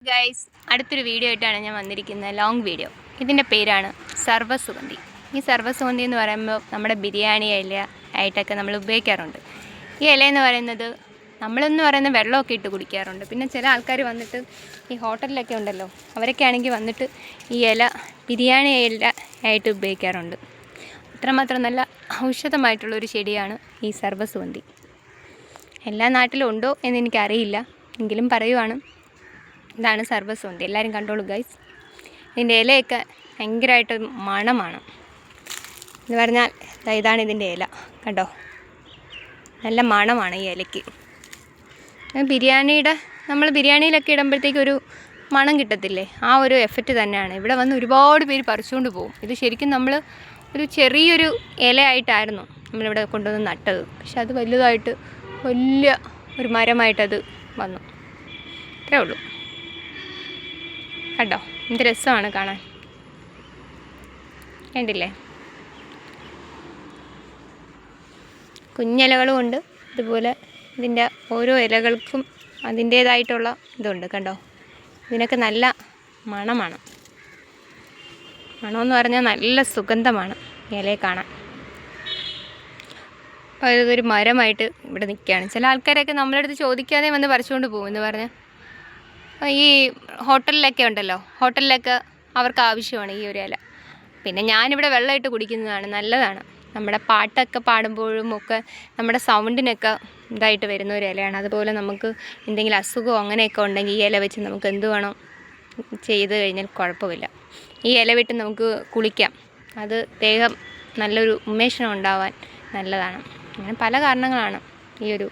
Guys, അടുത്തൊരു video ആയിട്ടാണ് ഞാൻ വന്നിരിക്കുന്നത്. Long video. ഇതിൻ്റെ പേരാണ് സർവ്വസുഗന്ധി. ഈ സർവ്വസുഗന്ധി എന്ന് പറയുമ്പോൾ നമ്മുടെ ബിരിയാണി ഇല ആയിട്ടൊക്കെ നമ്മൾ ഉപയോഗിക്കാറുണ്ട്. ഈ ഇലയെന്ന് പറയുന്നത് നമ്മളെന്ന് പറയുന്ന വെള്ളമൊക്കെ ഇട്ട് കുടിക്കാറുണ്ട്. പിന്നെ ചില ആൾക്കാർ വന്നിട്ട് ഈ ഹോട്ടലിലൊക്കെ ഉണ്ടല്ലോ, അവരൊക്കെ ആണെങ്കിൽ വന്നിട്ട് ഈ ഇല ബിരിയാണി ഇല ആയിട്ട് ഉപയോഗിക്കാറുണ്ട്. അത്രമാത്രം നല്ല ഔഷധമായിട്ടുള്ളൊരു ചെടിയാണ് ഈ സർവ്വസുഗന്ധി. എല്ലാ നാട്ടിലും ഉണ്ടോ എന്നെനിക്കറിയില്ല, എങ്കിലും പറയുവാണ്. ഇതാണ് സർവ്വസുഗന്ധി. എല്ലാവരും കണ്ടോളൂ ഗൈസ്. ഇതിൻ്റെ ഇലയൊക്കെ ഭയങ്കരമായിട്ട് മണമാണ്. എന്ന് പറഞ്ഞാൽ ഇതാണ് ഇതിൻ്റെ ഇല, കണ്ടോ, നല്ല മണമാണ് ഈ ഇലയ്ക്ക്. നമ്മൾ ബിരിയാണിയിലൊക്കെ ഇടുമ്പോഴത്തേക്കും ഒരു മണം കിട്ടത്തില്ലേ, ആ ഒരു എഫക്റ്റ് തന്നെയാണ്. ഇവിടെ വന്ന് ഒരുപാട് പേര് പറിച്ചുകൊണ്ട് പോകും. ഇത് ശരിക്കും നമ്മൾ ഒരു ചെറിയൊരു ഇലയായിട്ടായിരുന്നു നമ്മളിവിടെ കൊണ്ടുവന്ന് നട്ടത്. പക്ഷെ അത് വലുതായിട്ട് വലിയ ഒരു മരമായിട്ടത് വന്നു. അത്രേ ഉള്ളൂ. കണ്ടോ, എന്ത് രസമാണ് കാണാൻ. കണ്ടില്ലേ, കുഞ്ഞിലകളും ഉണ്ട്. അതുപോലെ ഇതിൻ്റെ ഓരോ ഇലകൾക്കും അതിൻ്റേതായിട്ടുള്ള ഇതുണ്ട്. കണ്ടോ, ഇതിനൊക്കെ നല്ല മണമാണ്. മണമെന്ന് പറഞ്ഞാൽ നല്ല സുഗന്ധമാണ് ഇലയെ കാണാൻ. അപ്പോൾ ഇതൊരു മരമായിട്ട് ഇവിടെ നിൽക്കുകയാണ്. ചില ആൾക്കാരൊക്കെ നമ്മളെ അടുത്ത് ചോദിക്കാതെ വന്ന് പറിച്ചുകൊണ്ട് പോകും. എന്ന് പറഞ്ഞാൽ ഈ ഹോട്ടലിലൊക്കെ ഉണ്ടല്ലോ, ഹോട്ടലിലൊക്കെ അവർക്ക് ആവശ്യമാണ് ഈ ഒരു ഇല. പിന്നെ ഞാനിവിടെ വെള്ളമിട്ട് കുടിക്കുന്നതാണ്, നല്ലതാണ്. നമ്മുടെ പാട്ടൊക്കെ പാടുമ്പോഴും ഒക്കെ നമ്മുടെ സൗണ്ടിനൊക്കെ ഇതായിട്ട് വരുന്ന ഒരു ഇലയാണ്. അതുപോലെ നമുക്ക് എന്തെങ്കിലും അസുഖമോ അങ്ങനെയൊക്കെ ഉണ്ടെങ്കിൽ ഈ ഇല വെച്ച് നമുക്ക് എന്ത് വേണം ചെയ്ത് കഴിഞ്ഞാൽ കുഴപ്പമില്ല. ഈ ഇല വിട്ട് നമുക്ക് കുളിക്കാം. അത് ദേഹം നല്ലൊരു ഉന്മേഷണം ഉണ്ടാവാൻ നല്ലതാണ്. അങ്ങനെ പല കാരണങ്ങളാണ് ഈ ഒരു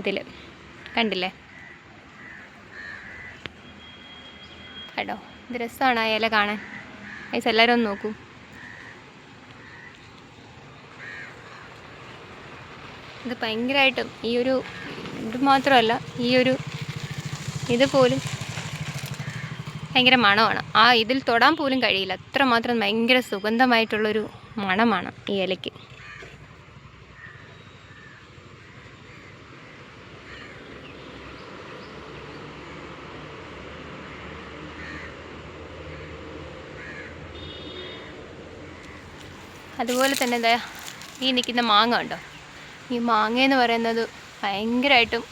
ഇതിൽ. കണ്ടില്ലേ, കേട്ടോ, ഇത് രസമാണ് ആ ഇല കാണാൻ. ഗൈസ്, എല്ലാവരും ഒന്ന് നോക്കൂ. ഇത് ഭയങ്കരമായിട്ടും ഈ ഒരു ഇത് മാത്രമല്ല, ഈ ഒരു ഇത് പോലും ഭയങ്കര മണമാണ്. ആ ഇതിൽ തൊടാൻ പോലും കഴിയില്ല, അത്രമാത്രം ഭയങ്കര സുഗന്ധമായിട്ടുള്ളൊരു മണമാണ് ഈ ഇലയ്ക്ക്. അതുപോലെ തന്നെ എന്താ ഈ നിൽക്കുന്ന മാങ്ങ ഉണ്ടോ, ഈ മാങ്ങയെന്ന് പറയുന്നത് ഭയങ്കരമായിട്ടും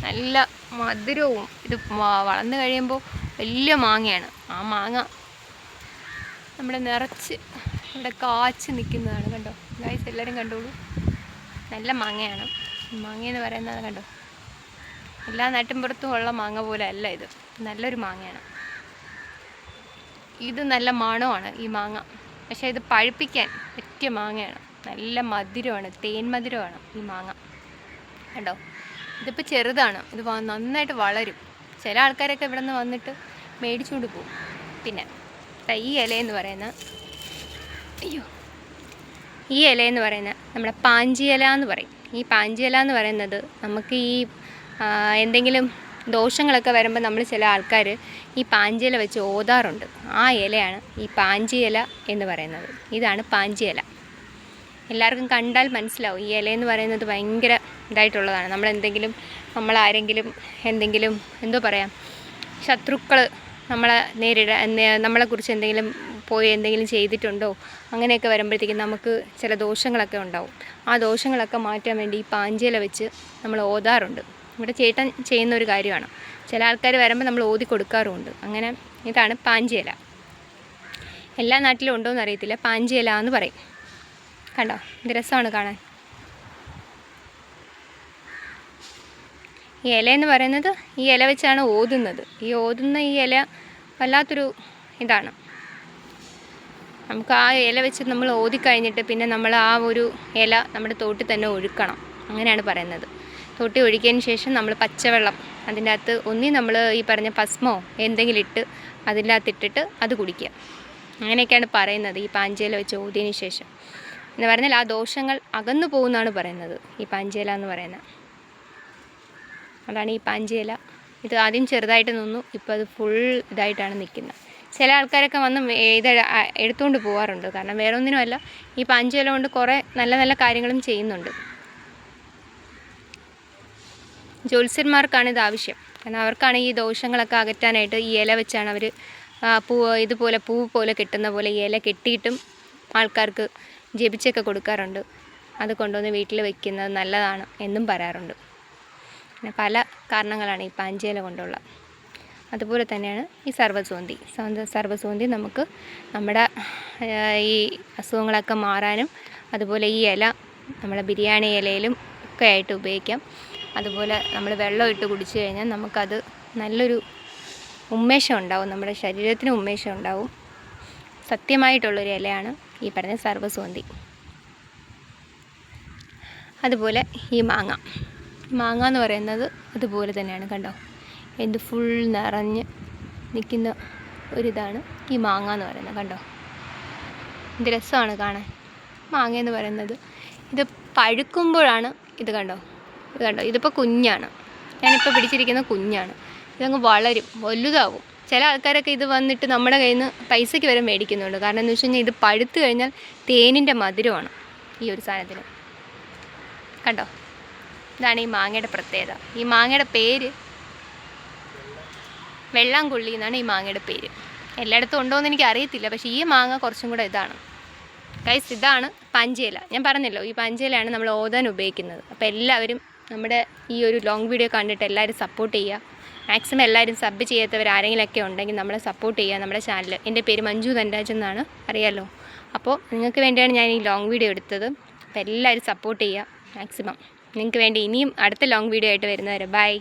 നല്ല മധുരവും. ഇത് വളർന്നു കഴിയുമ്പോൾ വലിയ മാങ്ങയാണ്. ആ മാങ്ങ നമ്മുടെ നിറച്ച് ഇവിടെ കാച്ച് നിൽക്കുന്നതാണ്. കണ്ടോ ഗൈസ്, എല്ലാവരും കണ്ടോളൂ. നല്ല മാങ്ങയാണ്. മാങ്ങയെന്ന് പറയുന്നത് കണ്ടോ, എല്ലാ നാട്ടിൻപുറത്തും ഉള്ള മാങ്ങ പോലെ അല്ല ഇത്, നല്ലൊരു മാങ്ങയാണ്. ഇത് നല്ല മണമാണ് ഈ മാങ്ങ. പക്ഷേ ഇത് പഴുപ്പിക്കാൻ പറ്റിയ മാങ്ങയാണ്. നല്ല മധുരമാണ്, തേൻ മധുരമാണ് ഈ മാങ്ങ. കണ്ടോ, ഇതിപ്പോൾ ചെറുതാണ്, ഇത് നന്നായിട്ട് വളരും. ചില ആൾക്കാരൊക്കെ ഇവിടെ നിന്ന് വന്നിട്ട് മേടിച്ചുകൊണ്ട് പോകും. പിന്നെ ഈ ഇലയെന്ന് പറയുന്ന ഈ ഇലയെന്ന് പറയുന്ന നമ്മുടെ പാഞ്ചി ഇല എന്ന് പറയും. ഈ പാഞ്ചി ഇല എന്ന് പറയുന്നത് നമുക്ക് ഈ എന്തെങ്കിലും ദോഷങ്ങളൊക്കെ വരുമ്പോൾ നമ്മൾ ചില ആൾക്കാർ ഈ പാഞ്ചി ഇല വെച്ച് ഓതാറുണ്ട്. ആ ഇലയാണ് ഈ പാഞ്ചി ഇല എന്ന് പറയുന്നത്. ഇതാണ് പാഞ്ചി ഇല. എല്ലാവർക്കും കണ്ടാൽ മനസ്സിലാവും. ഈ ഇലയെന്ന് പറയുന്നത് ഭയങ്കര ഇതായിട്ടുള്ളതാണ്. നമ്മളാരെങ്കിലും എന്തെങ്കിലും എന്തോ പറയാം, ശത്രുക്കൾ നമ്മളെക്കുറിച്ച് എന്തെങ്കിലും എന്തെങ്കിലും ചെയ്തിട്ടുണ്ടോ അങ്ങനെയൊക്കെ വരുമ്പോഴത്തേക്കും നമുക്ക് ചില ദോഷങ്ങളൊക്കെ ഉണ്ടാവും. ആ ദോഷങ്ങളൊക്കെ മാറ്റാൻ വേണ്ടി ഈ പാഞ്ചി ഇല വെച്ച് നമ്മൾ ഓതാറുണ്ട്. ഇവിടെ ചേട്ടൻ ചെയ്യുന്ന ഒരു കാര്യമാണ്. ചില ആൾക്കാർ വരുമ്പോൾ നമ്മൾ ഓതി കൊടുക്കാറുമുണ്ട്. അങ്ങനെ ഇതാണ് പാഞ്ചി ഇല. എല്ലാ നാട്ടിലും ഉണ്ടോ എന്ന് അറിയത്തില്ല, പാഞ്ചി ഇല എന്ന് പറയും. കണ്ടോ, ഇത് രസമാണ് കാണാൻ. ഈ ഇലയെന്ന് പറയുന്നത് ഈ ഇല വെച്ചാണ് ഓതുന്നത്. ഈ ഇല വല്ലാത്തൊരു ഇതാണ്. നമുക്ക് ആ ഇല വെച്ച് നമ്മൾ ഓതിക്കഴിഞ്ഞിട്ട് പിന്നെ നമ്മൾ ആ ഒരു ഇല നമ്മുടെ തോട്ടിൽ തന്നെ ഒഴുക്കണം, അങ്ങനെയാണ് പറയുന്നത്. തോട്ടി ഒഴിക്കിയതിന് ശേഷം നമ്മൾ പച്ചവെള്ളം അതിൻ്റെ അകത്ത് നമ്മൾ ഈ പറഞ്ഞ ഭസ്മോ എന്തെങ്കിലും ഇട്ട് അതിൻ്റെ അകത്തിട്ടിട്ട് അത് കുടിക്കുക. അങ്ങനെയൊക്കെയാണ് പറയുന്നത് ഈ പാഞ്ചി ഇല വെച്ച് ഓതിയതിന് ശേഷം. എന്ന് പറഞ്ഞാൽ ആ ദോഷങ്ങൾ അകന്നു പോകുന്നതാണ് പറയുന്നത് ഈ പാഞ്ചി ഇല എന്ന് പറയുന്നത്. അതാണ് ഈ പാഞ്ചി ഇല. ഇത് ആദ്യം ചെറുതായിട്ട് നിന്നു, ഇപ്പോൾ അത് ഫുൾ ഇതായിട്ടാണ് നിൽക്കുന്നത്. ചില ആൾക്കാരൊക്കെ വന്ന് ഇത് എടുത്തുകൊണ്ട് പോകാറുണ്ട്. കാരണം വേറെ ഒന്നിനുമല്ല, ഈ പാഞ്ചി ഇല കൊണ്ട് കുറേ നല്ല നല്ല കാര്യങ്ങളും ചെയ്യുന്നുണ്ട്. ജ്യോത്സ്യന്മാർക്കാണ് ഇത് ആവശ്യം. കാരണം അവർക്കാണ് ഈ ദോഷങ്ങളൊക്കെ അകറ്റാനായിട്ട് ഈ ഇല വെച്ചാണ് അവർ ഇതുപോലെ പൂ പോലെ കെട്ടുന്ന പോലെ ഈ ഇല കെട്ടിയിട്ടും ആൾക്കാർക്ക് ജപിച്ചൊക്കെ കൊടുക്കാറുണ്ട്. അത് കൊണ്ടുവന്ന് വീട്ടിൽ വെക്കുന്നത് നല്ലതാണ് എന്നും പറയാറുണ്ട്. പിന്നെ പല കാരണങ്ങളാണ് ഈ പാഞ്ചിയില കൊണ്ടുള്ള. അതുപോലെ തന്നെയാണ് ഈ സർവ്വസുഗന്ധി നമുക്ക് നമ്മുടെ ഈ അസുഖങ്ങളൊക്കെ മാറാനും, അതുപോലെ ഈ ഇല നമ്മുടെ ബിരിയാണി ഇലയിലും ഒക്കെ ആയിട്ട് ഉപയോഗിക്കാം. അതുപോലെ നമ്മൾ വെള്ളം ഇട്ട് കുടിച്ചു കഴിഞ്ഞാൽ നമുക്കത് നല്ലൊരു ഉന്മേഷം ഉണ്ടാവും, നമ്മുടെ ശരീരത്തിന് ഉന്മേഷം ഉണ്ടാവും. സത്യമായിട്ടുള്ളൊരു ഇലയാണ് ഈ പറഞ്ഞ സർവ്വസുഗന്ധി. അതുപോലെ ഈ മാങ്ങ എന്ന് പറയുന്നത് അതുപോലെ തന്നെയാണ്. കണ്ടോ, എന്ത് ഫുൾ നിറഞ്ഞ് നിൽക്കുന്ന ഒരിതാണ് ഈ മാങ്ങ എന്ന് പറയുന്നത്. കണ്ടോ, എന്ത് രസമാണ് കാണാൻ. മാങ്ങ എന്ന് പറയുന്നത് ഇത് പഴുക്കുമ്പോഴാണ് ഇത് കണ്ടോ, ഇതിപ്പോൾ കുഞ്ഞാണ്, ഞാനിപ്പോൾ പിടിച്ചിരിക്കുന്ന കുഞ്ഞാണ്. ഇതങ്ങ് വളരും, വലുതാവും. ചില ആൾക്കാരൊക്കെ ഇത് വന്നിട്ട് നമ്മുടെ കയ്യിൽ നിന്ന് പൈസയ്ക്ക് വരെ മേടിക്കുന്നുണ്ട്. കാരണം എന്ന് വെച്ച് കഴിഞ്ഞാൽ ഇത് പഴുത്ത് കഴിഞ്ഞാൽ തേനിൻ്റെ മധുരമാണ് ഈ ഒരു സാധനത്തിന്. കണ്ടോ, ഇതാണ് ഈ മാങ്ങയുടെ പ്രത്യേകത. ഈ മാങ്ങയുടെ പേര് വെള്ളാംകൊള്ളി എന്നാണ് ഈ മാങ്ങയുടെ പേര്. എല്ലായിടത്തും ഉണ്ടോ എന്ന് എനിക്ക് അറിയത്തില്ല, പക്ഷേ ഈ മാങ്ങ കുറച്ചും കൂടെ ഇതാണ് ഗൈസ്. ഇതാണ് പാഞ്ചിയില. ഞാൻ പറഞ്ഞല്ലോ, ഈ പാഞ്ചിയിലയാണ് നമ്മൾ ഓതാൻ ഉപയോഗിക്കുന്നത്. അപ്പോൾ എല്ലാവരും നമ്മുടെ ഈ ഒരു ലോങ് വീഡിയോ കണ്ടിട്ട് എല്ലാവരും സപ്പോർട്ട് ചെയ്യുക. മാക്സിമം എല്ലാവരും സബ് ചെയ്യാത്തവർ ആരെങ്കിലുമൊക്കെ ഉണ്ടെങ്കിൽ നമ്മളെ സപ്പോർട്ട് ചെയ്യുക. നമ്മുടെ ചാനൽ, എൻ്റെ പേര് മഞ്ജു ധൻരാജ് എന്നാണ്, അറിയാമല്ലോ. അപ്പോൾ നിങ്ങൾക്ക് വേണ്ടിയാണ് ഞാൻ ഈ ലോങ് വീഡിയോ എടുത്തത്. അപ്പോൾ എല്ലാവരും സപ്പോർട്ട് ചെയ്യുക മാക്സിമം. നിങ്ങൾക്ക് വേണ്ടി ഇനിയും അടുത്ത ലോങ് വീഡിയോ ആയിട്ട് വരുന്നവരെ ബൈ.